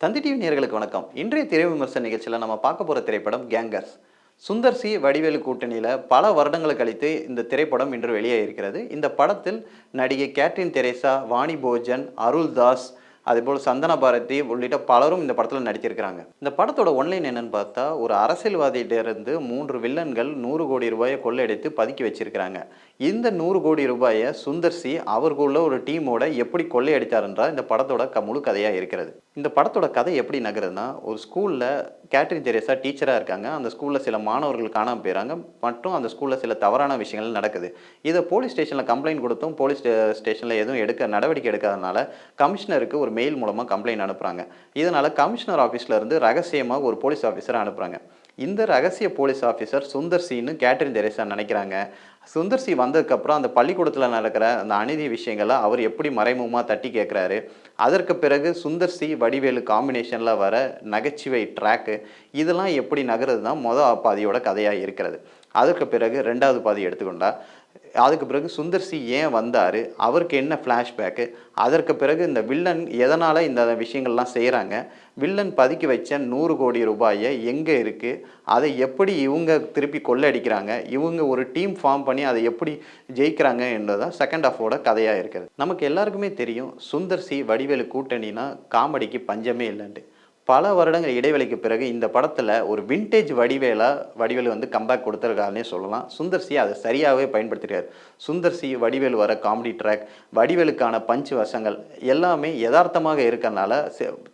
தந்தி TV நேயர்களுக்கு வணக்கம். இன்றைய திரை விமர்சன நிகழ்ச்சியில் நம்ம பார்க்க போகிற திரைப்படம் கேங்கர்ஸ். சுந்தர் சி வடிவேலு கூட்டணியில் பல வருடங்கள் கழித்து இந்த திரைப்படம் இன்று வெளியே இருக்கிறது. இந்த படத்தில் நடிகை கேட்ரின் தெரேசா, வாணி போஜன், அருள்தாஸ், அதேபோல் சந்தன பாரதி உள்ளிட்ட பலரும் இந்த படத்தில் நடித்திருக்கிறாங்க. இந்த படத்தோட ஒன்லைன் என்னன்னு பார்த்தா, ஒரு அரசியல்வாதியிலிருந்து 3 வில்லன்கள் 100 கோடி ரூபாயை கொள்ளையடித்து பதுக்கி வச்சிருக்கிறாங்க. இந்த 100 கோடி ரூபாயை சுந்தர் சி அவர்களுள்ள ஒரு டீமோட எப்படி கொள்ளையடித்தாருன்றா இந்த படத்தோட முழு கதையாக இருக்கிறது. இந்த படத்தோட கதை எப்படி நகருதுன்னா, ஒரு ஸ்கூலில் கேட்ரின் தெரேசா டீச்சராக இருக்காங்க. அந்த ஸ்கூலில் சில மாணவர்கள் காணாமல் போயிறாங்க மற்றும் அந்த ஸ்கூலில் சில தவறான விஷயங்கள் நடக்குது. இதை போலீஸ் ஸ்டேஷனில் கம்ப்ளைண்ட் கொடுத்தும் போலீஸ் ஸ்டேஷனில் எதுவும் நடவடிக்கை எடுக்காதனால கமிஷனருக்கு ஒரு மெயில் மூலமாக கம்ப்ளைண்ட் அனுப்புகிறாங்க. இதனால் கமிஷனர் ஆஃபீஸ்லேருந்து ரகசியமாக ஒரு போலீஸ் ஆஃபீஸரை அனுப்புகிறாங்க. இந்த ரகசிய போலீஸ் ஆஃபீஸர் சுந்தர் சின்னு கேட்ரின் தெரேசா நினைக்கிறாங்க. சுந்தர் சி வந்ததுக்கப்புறம் அந்த பள்ளிக்கூடத்தில் நடக்கிற அந்த அநீதி விஷயங்களை அவர் எப்படி மறைமுகமாக தட்டி கேட்குறாரு. அதற்கு பிறகு சுந்தர் சி வடிவேலு காம்பினேஷனில் வர நகைச்சுவை ட்ராக்கு இதெல்லாம் எப்படி நகருது தான் மொதல் பாதியோட கதையாக இருக்கிறது. அதற்கு பிறகு 2வது பாதி எடுத்துக்கொண்டா, அதுக்கு பிறகு சுந்தர் சி ஏன் வந்தார், அவருக்கு என்ன ஃப்ளாஷ்பேக்கு, அதற்கு பிறகு இந்த வில்லன் எதனால் இந்த விஷயங்கள்லாம் செய்கிறாங்க, வில்லன் பதுக்கி வச்ச 100 கோடி ரூபாயை எங்கே இருக்குது, அதை எப்படி இவங்க திருப்பி கொள்ளடிக்கிறாங்க, இவங்க ஒரு டீம் ஃபார்ம் பண்ணி அதை எப்படி ஜெயிக்கிறாங்க என்றதான் செகண்ட் ஹாஃபோட கதையாக இருக்குது. நமக்கு எல்லாருக்குமே தெரியும், சுந்தர் சி வடிவேலு கூட்டணினா காமெடிக்கு பஞ்சமே இல்லைன்ட்டு. பல வருடங்கள் இடைவெளிக்கு பிறகு இந்த படத்தில் ஒரு வின்டேஜ் வடிவேலு வந்து கம்பேக் கொடுத்துருக்காருன்னே சொல்லலாம். சுந்தர் சி அதை சரியாகவே பயன்படுத்திருக்காரு. சுந்தர் சி வடிவேலு வர காமெடி ட்ராக், வடிவேலுக்கான பஞ்சு வசங்கள் எல்லாமே யதார்த்தமாக இருக்கறனால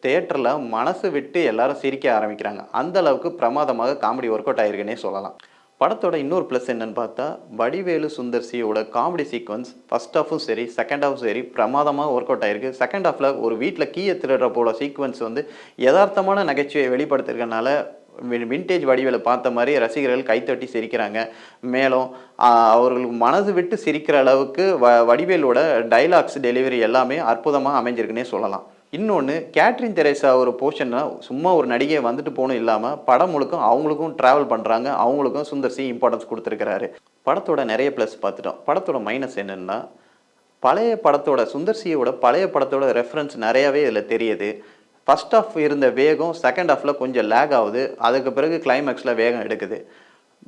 தியேட்டரில் மனசு விட்டு எல்லாரும் சிரிக்க ஆரம்பிக்கிறாங்க. அந்த அளவுக்கு பிரமாதமாக காமெடி ஒர்க் அவுட் ஆகிருக்குன்னே சொல்லலாம். படத்தோட இன்னொரு ப்ளஸ் என்னன்னு பார்த்தா, வடிவேலு சுந்தர் சியோட காமெடி சீக்வன்ஸ் ஃபர்ஸ்ட் ஹாஃபும் சரி செகண்ட் ஹாஃபும் சரி பிரமாதமாக ஒர்க் அவுட் ஆகிருக்கு. செகண்ட் ஹாஃபில் ஒரு வீட்டில் கீயை திருடுற போல சீக்வன்ஸ் வந்து யதார்த்தமான நகைச்சுவையை வெளிப்படுத்திருக்கனால வின்டேஜ் வடிவேலை பார்த்த மாதிரி ரசிகர்கள் கைத்தட்டி சிரிக்கிறாங்க. மேலும் அவர்களுக்கு மனது விட்டு சிரிக்கிற அளவுக்கு வடிவேலோட டைலாக்ஸ் டெலிவரி எல்லாமே அற்புதமாக அமைஞ்சிருக்குன்னே சொல்லலாம். இன்னொன்று, கேட்ரின் தெரேசா ஒரு போர்ஷன்னா சும்மா ஒரு நடிகை வந்துட்டு போகணும் இல்லாமல் படம் முழுக்கும் அவங்களுக்கும் ட்ராவல் பண்ணுறாங்க, அவங்களுக்கும் சுந்தர் சி இம்பார்ட்டன்ஸ் கொடுத்துருக்கிறாரு. படத்தோட நிறைய ப்ளஸ் பார்த்துட்டோம். படத்தோட மைனஸ் என்னென்னா, பழைய படத்தோட சுந்தர் சியோட பழைய படத்தோட ரெஃபரன்ஸ் நிறையாவே இதில் தெரியுது. ஃபர்ஸ்ட் ஹாஃப் இருந்த வேகம் செகண்ட் ஹாஃபில் கொஞ்சம் லேக் ஆகுது. அதுக்கு பிறகு கிளைமேக்ஸில் வேகம் எடுக்குது.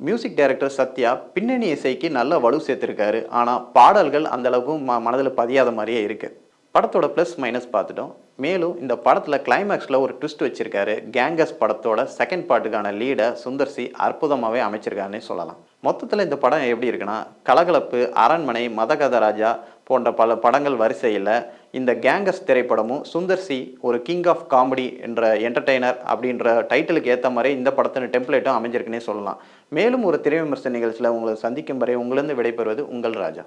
மியூசிக் டைரக்டர் சத்யா பின்னணி இசைக்கு நல்ல வலு சேர்த்துருக்காரு. ஆனால் பாடல்கள் அந்தளவுக்கு மனதில் பதியாத மாதிரியே இருக்குது. படத்தோட ப்ளஸ் மைனஸ் பார்த்துட்டோம். மேலும் இந்த படத்தில் கிளைமேக்ஸில் ஒரு ட்விஸ்ட் வச்சுருக்காரு. கேங்கர்ஸ் படத்தோட செகண்ட் பார்ட்டுக்கான லீடை சுந்தர் சி அற்புதமாகவே அமைச்சிருக்காருன்னே சொல்லலாம். மொத்தத்தில் இந்த படம் எப்படி இருக்குன்னா, கலகலப்பு, அரண்மனை, மதகத ராஜா போன்ற பல படங்கள் வரிசையில் இந்த கேங்கர்ஸ் திரைப்படமும் சுந்தர் சி ஒரு கிங் ஆஃப் காமெடி என்ற என்டர்டெய்னர் அப்படின்ற டைட்டிலுக்கு ஏற்ற மாதிரி இந்த படத்தின் டெம்ப்ளேட்டும் அமைஞ்சிருக்குன்னே சொல்லலாம். மேலும் ஒரு திரை விமர்சன நிகழ்ச்சியில் உங்களை சந்திக்கும் வரை உங்களிருந்து விடைபெறுவது உங்கள் ராஜா.